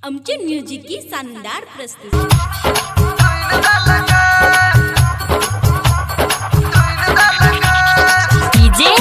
अमचूर music की शानदार प्रस्तुति। डीजे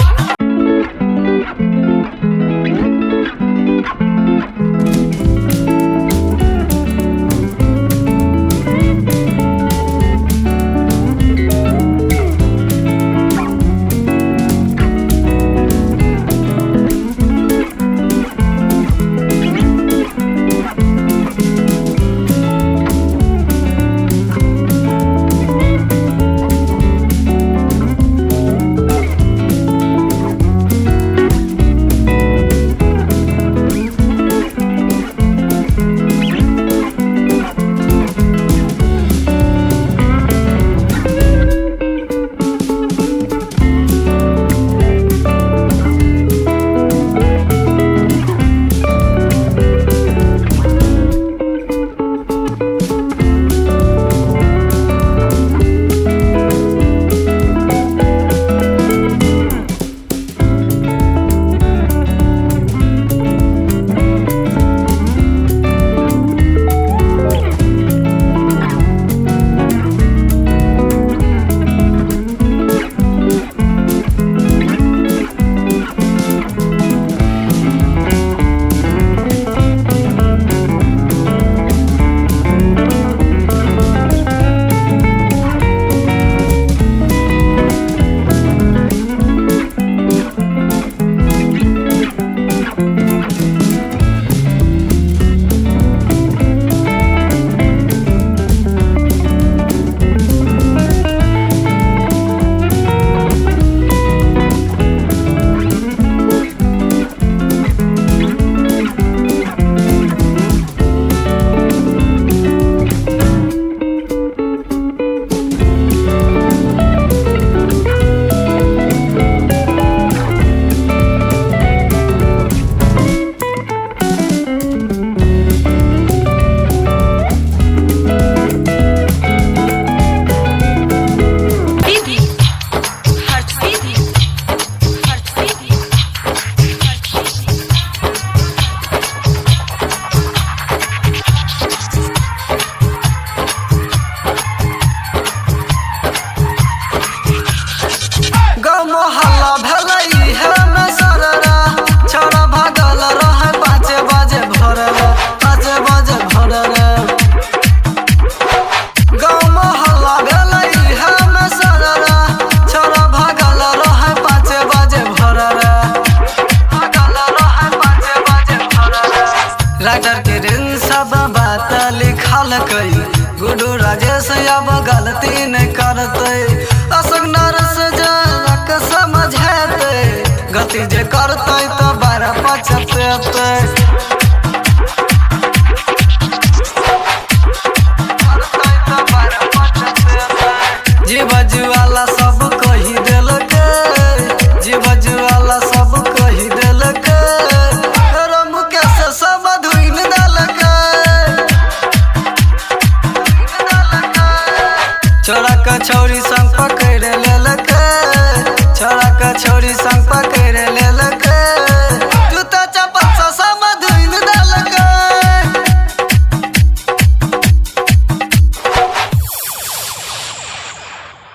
राइटर के रिन सब बात लिखल कई गुडू राजेश अब गलती नहीं करते अशोक नरस जक समझेते गलती जे करते तो बारा पछतेते जीव जुआला सब कही दिल के जीव जुआला सब कही दिल के सब धुइन छोड़ा के छौरी संग पकड़ लेलक छोड़ा के छौरी संग